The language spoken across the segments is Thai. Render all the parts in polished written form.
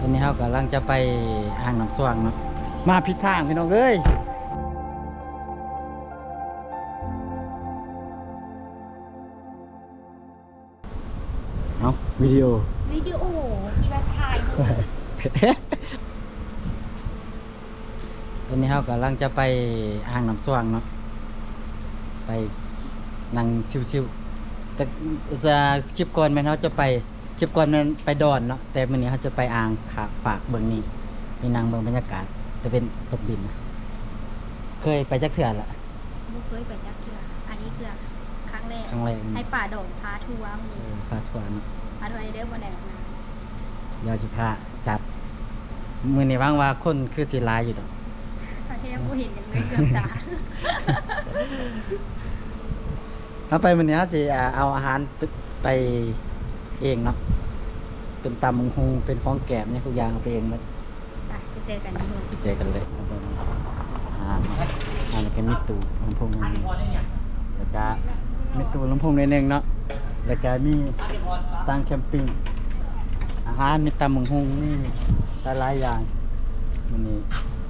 อนนี้เรากำลังจะไปอ่างน้ำสว่างเนาะมาผิดทางพี่น้องเอ้ยเอาวิดีโอคิดว่าถ่าย ตอนนี้เรากำลังจะไปอ่างน้ำสว่างเนาะไปนั่งชิวๆแต่จะคลิปก่อนแม่นเขาจะไปคลิปก่อนมันไปดอนเนาะแต่วันนี้เขาจะไปอ่างขาฝากเบื้องนี้มีนางเบื้องบรรยากาศแต่เป็นตกดินนะเคยไปจักเถื่อนละ บุเคยไปจักเทื่ออันนี้คือครั้งแรก ครั้งแรก ให้ป่าดงพาทัวร์ พาทัวร์เนาะ พาทัวร์ในเด้อบ่ได้หรอกนะ เดี๋ยวจะพาจัดมือนี้ว่างว่าคนคือสีลายอยู่ดอก ประเทศผู้เห็นอย่างเลยเกือบตา เอาไปวันนี้เขาจะเอาอาหารไปเองเนาะเป็นตำมังฮงเป็นของแกมเนี่ยทุกอย่างเอาไปเองหมด ไปเจอกันที่นู่น ไปเจอกันเลยเอาไปอาหารแล้วก็มีตู้ลำโพงนิดนึงแล้วก็มีตู้ลำโพงนิดนึงเนาะแล้วก็มีตั้งแคมปิ้งอาหารมีตำมังฮงมีหลายๆอย่างวันนี้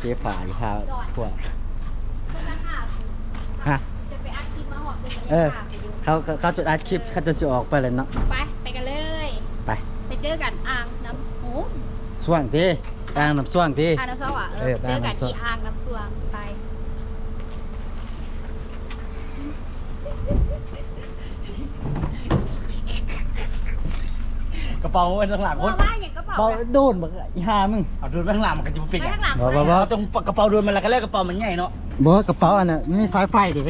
เจ๊ฝ่ายพาทั่ว คนละค่ะ ฮะ จะไปอัดคลิปมาหอดเป็น เออ ค่ะไปดู เขาจะอัดคลิปเขาจะออกไปเลยเนาะ ไปกันเลย ไป ไปเจอกันอ่างน้ำโอ้ ส่วงทีกลางน้ำส่วงที อ่างน้ำสว่าง เออ เจอกัน อ่างน้ำสว่าง ที่อ่างน้ำสว่างไป กระเป๋าไว้ข้างหลังคน ว่าอย่างกระเป๋า เบาโดนบักอีห่ามึง เอาโดนไว้ข้างหลังมันก็จะเป็น ไป อย่าง ข้างหลัง บ่ เอาตรงกระเป๋าโดนมันแล้วก็เรียกกระเป๋ามันใหญ่เนาะ บ่กระเป๋าอันน่ะมีสายไฟดิ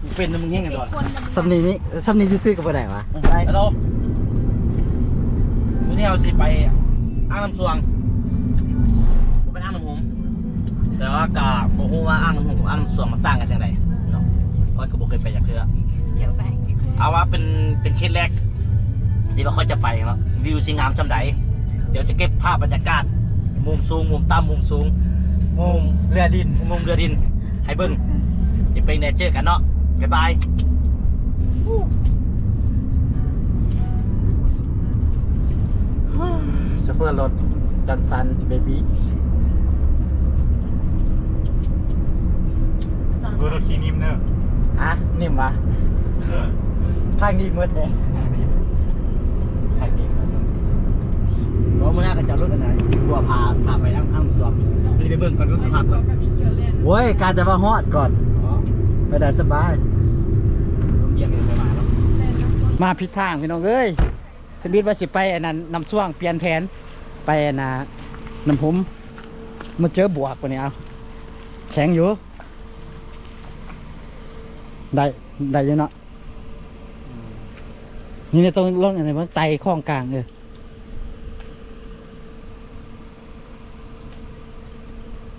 มันเป็นมันแง่งกัน เป็น ก่อน คน สำนีนี้สำนีที่ซื้อกับบ่ได้วะ ไปฮัลโหลวันนี้เราสิไปอ่างน้ำสวงผมเป็นอ่างน้ำหงส์แต่ว่ากะบอกว่าอ่างน้ำหงส์กับอ่างน้ำสวงมันต่างกันอย่างไรเนาะเพราะก็บอกเคยไปจากเทือ เจอไป เอาว่าเป็นเคสแรกที่เราค่อยจะไปเนาะวิวสิงามจำไดเดี๋ยวจะเก็บภาพบรรยากาศมุมสูงมุมต่ำมุมสูง มุมเรือดิน มุมเรือดินให้เบิ้งเดี๋ยวไปเนเจอกันเนาะบ๊ายบาย โชเฟอร์รถจันสันเบบี้ รถขี่นิ่มเนอะ ฮะนิ่มวะทางนี้มืดเลยทางนี้มืด เพราะมื่อหน้าก็จะรถอันไหนบัวพาไปอ่างสวมไปเบิ้งก่อนรถสภาพก่อน โว้ยการจะมาฮอดก่อน อ๋อ ไปได้สบาย ลงเยี่ยมไปมาเนาะ มาผิดทางพี่น้องเอ้ยสมิทว่าสิไปอันนั้นน้ำส่วงเปลี่ยนแผนไปอันน่ะน้ำผมมาเจอบวกกว่านี้เอาแข็งอยู่ได้อยู่เนาะนี่ตรงร่องอะไรบ้างไตข้องกลาง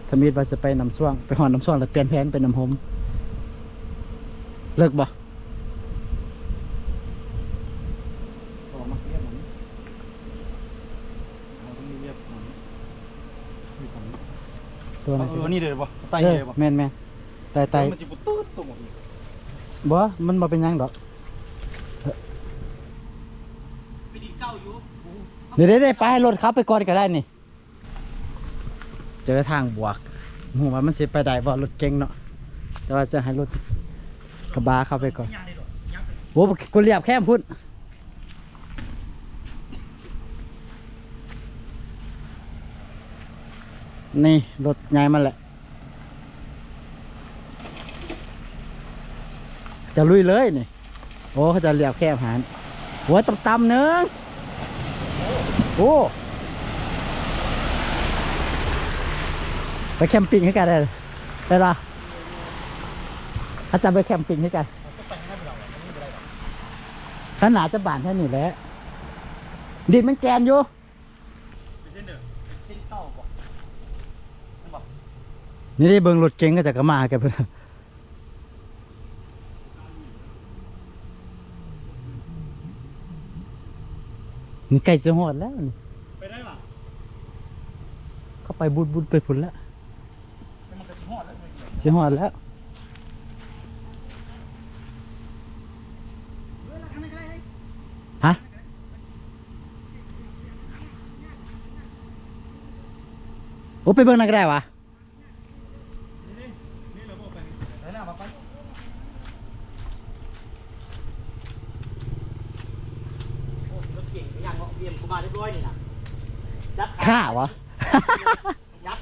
สมิทว่าจะไปน้ำส่วงไปหอนน้ำส่วงแล้วเปลี่ยนแผนเป็นน้ำผมเลิกบ่ตัวไหน นี่เลยป่ะไต เออ เลยป่ะ แม่นไต มันจะปุ๊บตุ๊ดตรงหมดเลย บ่มันบ่เป็นหยังดอก ไปดินเก้าอยู่ เดี๋ยวไปให้รถขับไปก่อนก็ได้นี่ เจอทางบวกหูว่ามันสิไปได้บ่รถเก่งเนาะแต่ว่าจะให้รถกระบะเข้าไปก่อนโอ้กูเรียบแค่พุ่นนี่รถใหญ่มันแหละจะลุยเลยนี่โอ้เขาจะเรียบแค่หานหัวต่ำๆเนึงโอ้ไปแคมปิ้งให้กันได้ละถ้าจะไปแคมปิ้งให้กันขนาดจะบานแค่นี้แหละดินมันแกนอยู่ เส้นเด้อเส้นเก้าป่ะ นี่ได้เบิ่งรถเก๋งก็จะกระมากันเพื่อนี่ใกล้จะหอดแล้วนี่ ไปได้ป่ะ เข้าไปบุญไปผุนแล้ว มันก็สิฮอดแล้ว จะหอดแล้วฮะ โอ้ไปเบิ่งนั่นก็ได้วะ เดี๋ยวนะบอกก่อนโอ้รถเก่งไปยังเนาะเตรียมกูมาเรียบร้อยนี่นะยัด ข้าวะ ยัด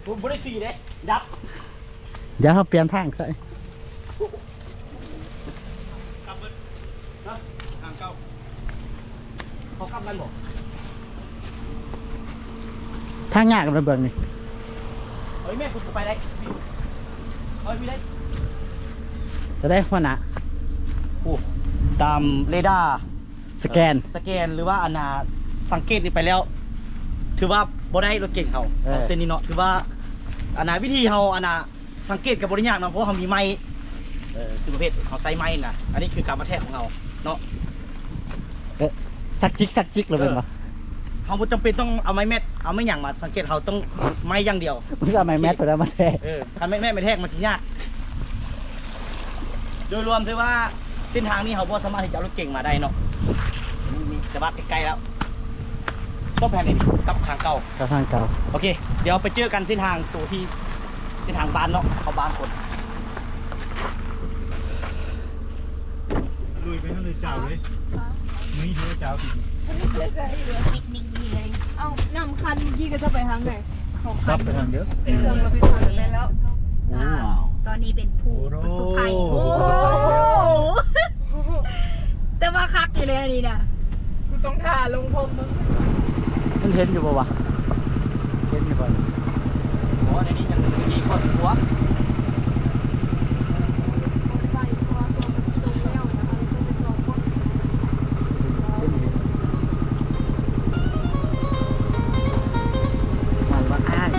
ผมบ่ได้สี่เด้ยัด เดี๋ยวเขาเปลี่ยนทางใส่ กลับเบิดนะทางเก่า เขากำกันบอก ทางยากกับระเบิดนี่ เฮ้ยแม่คุณไปได้เฮ้ยพี่ได้ จะได้หัวหน้า โอ้ตามเรดาร์ สแกน สแกนหรือว่าอนาสังเกตนี่ไปแล้ว ถือว่าบ่ได้รถเก่งเขาเส้นนี้เนาะถือว่าอนาวิธีเขาอนาสังเกตกับบริยากเนาะเพราะว่าเขามีไม้คือประเภทเขาใส่ไม้นะอันนี้คือการมาแทกของเราเนาะ สักจิกเลยเป็นปะ เขาบ่จำเป็นต้องเอาไม้แมทเอาไม้หยังมาสังเกตเขาต้องไม้อย่างเดียว มึงจะเอาไม้แมสไปแล้วมาแท้ ถ้าไม่แทกมันสิยากโดยรวมถือว่าเส้นทางนี้เขาบ่สามารถที่จะเอารถเก่งมาได้เนาะนี่จะว่าใกล้ๆแล้วต้องแผนไหนดีกับทางเก่า กับทางเก่า โอเค เดี๋ยวไปเจอกันเส้นทางตัวที่เส้นทางบ้านเนาะเขาบ้านคน ลุยไปนั่นเลยเจ้าเลยนี่เธอเจ้าติด ปิกนิกนี่เลย เอ้านำคันยี่ก็จะไปทางไหนของคั รั น บไปทางเยอะ เออเราไปทางนั้นแล้ว ว้าว ตอนนี้เป็นผู้ประสบภัย โอ้ แต่ว่าคักอยู่เลยอันนี้นะ กูต้องถ่าลงพรมมึง มันเห็นอยู่ปะวะเห็นอยู่ปะ โหในนี้ยังมีข้อหัว ไปตัวโซนตรงแล้วนะคะแล้วก็ไปจอคน มันว่าอ้าง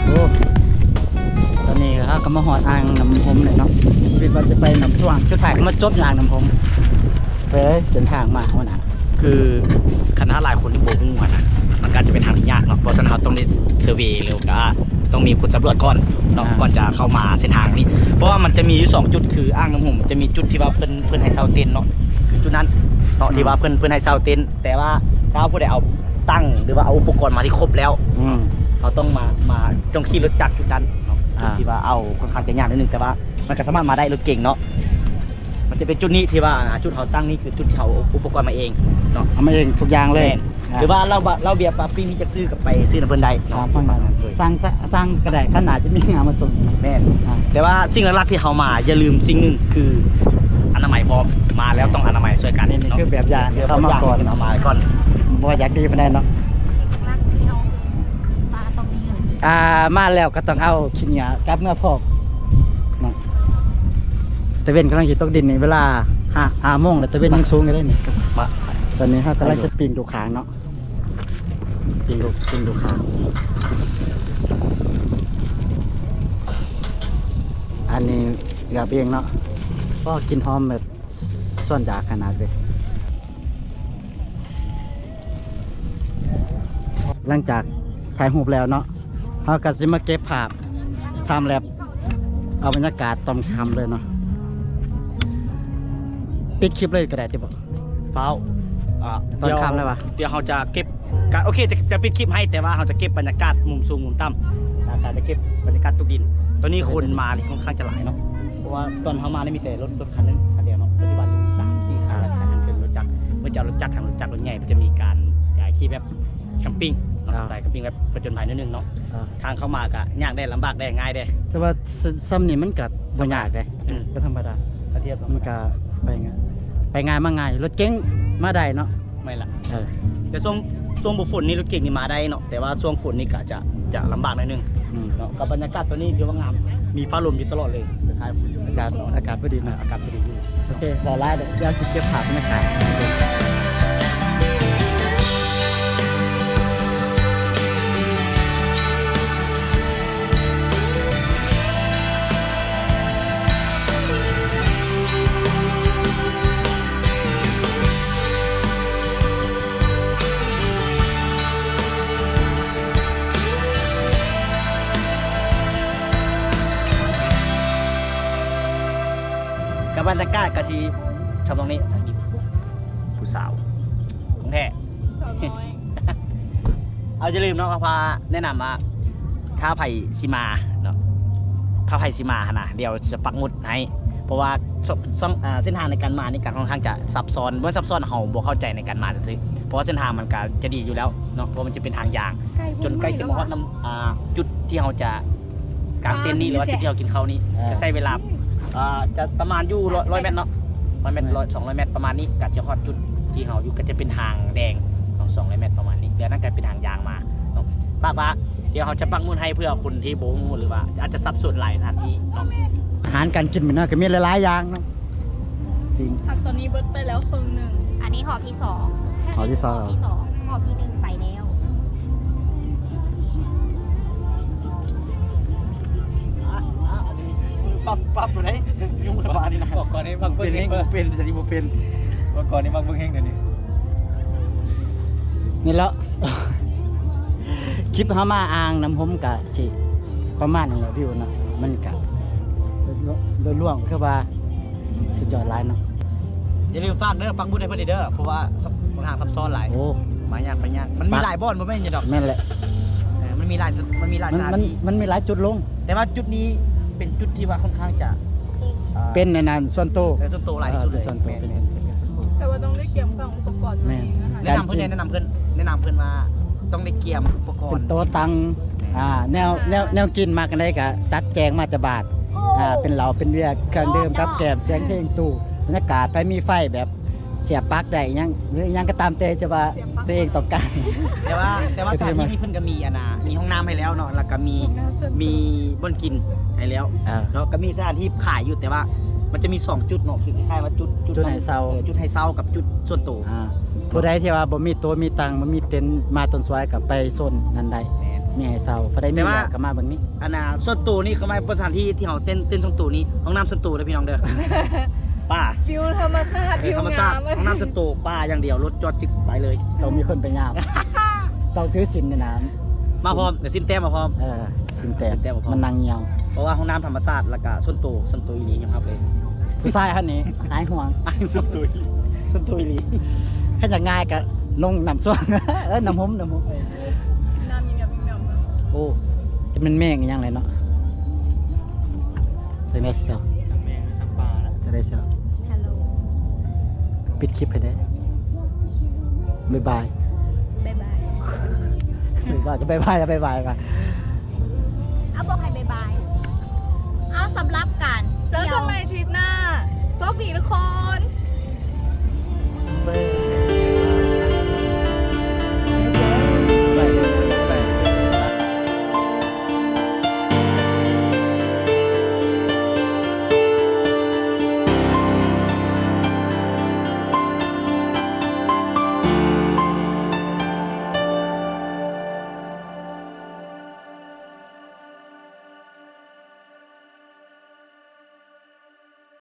โอ้ตอนนี้ครับก็มาหอดอ่างน้ำพมเลยเนาะคิดว่าจะไปน้ำสว่างจุดถ่ายก็มาจบอยู่อ่างน้ำพมไปเส้นทางมาหัวหน้า คือคณะหลายคนที่โบกงูนะมันก็จะเป็นทางที่ยากเนาะเพราะฉะนั้นเราต้องได้เซอร์เวย์หรือก็ต้องมีคนสำรวจก่อนเนาะก่อนจะเข้ามาเส้นทางนี้ เพราะว่ามันจะมีอยู่2จุดคืออ่างน้ำหุ่มจะมีจุดที่ว่าเพิ่นให้เซาเต็นท์เนาะคือจุดนั้นเนาะที่ว่าเพิ่นให้เซาเต็นท์แต่ว่าถ้าผู้ใดเอาตั้งหรือว่าเอาอุปกรณ์มาที่ครบแล้ว เราต้องมาต้องขี่รถจักรจุดนั้นเนาะจุดที่ว่าเอาค่อนข้างจะยากนิดนึงแต่ว่ามันก็สามารถมาได้รถเก่งเนาะมันจะเป็นจุดนี้ที่ว่าจุดเขาตั้งนี่คือจุดที่เขาเอาอุปกรณ์มาเองเนาะ เอามาเองทุกอย่างเลย หรือว่าเราเบียร์ปลาปิ้งนี่จะซื้อกับไปซื้อน้ำเพิ่นได้ ตาม เนาะ ฟัง ประมาณนั้นเลย สร้างกระไดขนาดจะมีงานมาส่ง แม่นแต่ว่าสิ่งหลักๆที่เขามาอย่าลืมสิ่งหนึ่งคืออนามัยพร้อมมาแล้วต้องอนามัยช่วยกัน นี่ เนาะ คือแบบอย่าง คือ เข้ามาก่อน เอามาก่อน บ่อยากดีไปได้เนาะ รักที่เราปลาต้องมีเงิน มาแล้วก็ต้องเอาขี้เหนียวกลับเมื่อพอกเนาะตะเวนกำลังจะตกดินในเวลา5 โมงแล้วตะเวนยังสูงอยู่ได้นี่ มา ตอนนี้เขากำลังจะปีนดูขางเนาะปีนดูขางอันนี้เหลือเองเนาะก็กินหอมแบบส่วนดากขนาดเลยหลังจากถ่ายรูปแล้วเนาะเขาก็สิมาเก็บภาพทำแลบเอาบรรยากาศตอนค่ำเลยเนาะปิดคลิปเลยก็ได้ที่บอก ฟ้าว ตอนค่ำเลยวะ เดี๋ยวเราจะเก็บโอเคจะปิดคลิปให้แต่ว่าเราจะเก็บบรรยากาศมุมสูงมุมต่ำการจะเก็บบรรยากาศตุกดิน ตอนนี้คนมานี่ค่อนข้างจะหลายเนาะเพราะว่าตอนเขามานี่มีแต่รถคันนึงคันเดียวเนาะปัจจุบันมี3-4 คันแล้วคันนั้นเป็นรถจักรเมื่อจะเอารถจักรทางรถจักรรถใหญ่มันจะมีการย้ายขี่แบบแคมปิ้งเนาะสไตล์แคมปิ้งแบบผจญภัยนิดนึงเนาะทางเข้ามาก็ยากได้ลำบากได้ง่ายได้ แต่ว่าซ้ำนี่มันก็บ่ยากเลย ก็ธรรมดา ถ้าเทียบ มันก็ไปง่ายมาง่ายรถเก๋งมาได้เนาะ ไม่ละ เออ แต่ช่วงบุฝนนี่รถเก่งนี่มาได้เนาะแต่ว่าช่วงฝนนี่ก็จะลำบากหน่อยนึง อืม เนาะกับบรรยากาศตัวนี้ถือว่างามมีฟ้าลมอยู่ตลอดเลยคล้าย อากาศพอดีนะ อากาศพอดีอยู่ โอเครอไล่เดี๋ยวจะเก็บภาพบรรยากาศ บรรยากาศก็สิชมตรงนี้ทางนี้ผู้สาวของแท้ สาวน้อย เอาจะลืมเนาะพาแนะนำว่าถ้าไผ่สิมาเนาะถ้าไผ่สิมาขนาดเดี๋ยวจะปักหมุดให้เพราะว่าเส้นทางในการมานี่การค่อนข้างจะซับซ้อนเมื่อซับซ้อนเฮาบ่เข้าใจในการมาซื่อๆเพราะว่าเส้นทางมันก็จะดีอยู่แล้วเนาะเพราะมันจะเป็นทางยางจนใกล้สิมาฮอดน้ำจุดที่เราจะกางเต็นท์นี่หรือว่าจุดที่เรากินข้าวนี่จะใช้เวลาจะประมาณอยู่100 เมตรเนาะ100 เมตร200 เมตรประมาณนี้ก็จะฮอดจุดที่เราอยู่ก็จะเป็นทางแดง200 เมตรประมาณนี้เดี๋ยวนั่นก็เป็นทางยางมาเนาะป้าเดี๋ยวเขาจะปักหมุดให้เพื่อคนที่โบงูหรือว่าอาจจะซับซ้อนหลายสถานที่เนาะ อาหารการกินมันน่าก็มีหลายๆอย่างเนาะจริง ผักตอนนี้เบิดไปแล้วครึ่งหนึ่ง อันนี้หอบที่สอง หอบที่สอง หอบที่สองหอบที่หนึ่งไปแล้ว ปั๊บอยู่ไหนยุ่งกับบ้านนี่นะ บอกก่อนนี้มัก เป็ เบิ่ น ง เอ เฮ ง ง เป็นแต่ที่บ่เป็น บอกก่อนนี้มักเบิ่งเฮงเดี๋ยวนี้ นี่แล้ว คลิปเฮามาอ่างน้ำหมกะสิประมาณนี้แหละวิวเนาะมันกะโดยรวมคือว่าจะจอดหลายเนาะ อย่าลืมฝากเด้อปักหมุดให้เพิ่นเด้อเพราะว่าทางซับซ้อนหลาย โอ้ มายากไปยากมันมีหลายบ่อนบ่แม่นจังดอก แม่นแหละ มันมีหลายสถานที่ มันมีหลายจุดลง แต่ว่าจุดนี้เป็นจุดที่ว่าค่อนข้างจะ เป็นในนั้นส่วนโตว เป็นส่วนตัวหลายที่สุดเลย เป็นส่วนตัวเป็นส่วนตัว แต่ว่าต้องได้เก็บของอุปกรณ์มาเองนะคะ แนะนำเพิ่นว่าต้องได้เกียมอุปกร เป็น ณ์ โต๊ะตังแนวกินมากันได้กะจัดแจงมาแต่บาทเป็นเหล้าเป็นเบียร์เครื่องดื่มกับแกมเสียงเพลงตู้บรรยากาศไปมีไฟแบบเสียบปลั๊กได้อิหยังหรืออิหยังก็ตามเตจะว่าตัวเองต้องการ แต่ว่าสถานที่นี้เพิ่นก็มีมีห้องน้ำให้แล้วเนาะแล้วก็มีบ่อนกินให้แล้ว เนาะก็มีสถานที่ขายอยู่แต่ว่ามันจะมี2จุดเนาะคือคล้ายๆว่าจุด จุดให้เซา จุดให้เซากับจุดส่วนตัว ผู้ใดที่ว่าบ่มีตัวมีตังค์บ่มีเต็นท์มาต้นสวยกับไปโซนนั้นได้มีให้เซาผู้ใดมีอยากก็มาเบิ่งนี้ อันน่ะส่วนตัวนี่เขาไม่เป็นสถานที่ที่เขาเต้นส่วนตัวนี้ห้องน้ำส่วนตัวเด้อพี่น้องเด้อ ป้า ฟิวธรรมชาติฟิว ธรรมชาง า ติ ม ห้องน้ำส่วนตัวป้าอย่างเดียวรถจอดจึกไปเลย ต้องมีคนไปยาม ต้องถือศีลในน้ มาพร้อมเดี๋ยวสิ้นแต้มมาพร้อม ศีลแต่ ศีลแต้บ่พอ มันนั่งเหี่ยว เพราะว่าห้องน้ำธรรมชาติแล้วก็ส่วนตัวอีหลียังครับเลย ผู้ชายคันนี้หายห่วง ส่วนตัวอีหลี คันอยากง่ายก็ลงน้ำส้วม น้ำหอม น้ำยิ้มแบบ โอ้จะเป็นแม่งอีหยังเลยเนาะจังได๋เสียว ทำแมงทำปลาแล้ว จังได๋เสียว ฮัลโหล ปิดคลิปให้ได้บ๊ายบาย บ๊ายบาย บ๊ายบายก็บ๊ายบายแล้วบ๊ายบายกัน เอาบอกให้บ๊ายบายเอาสำหรับการ เจอกันใหม่ทริปหน้าโชคดีทุกคน บ๊าย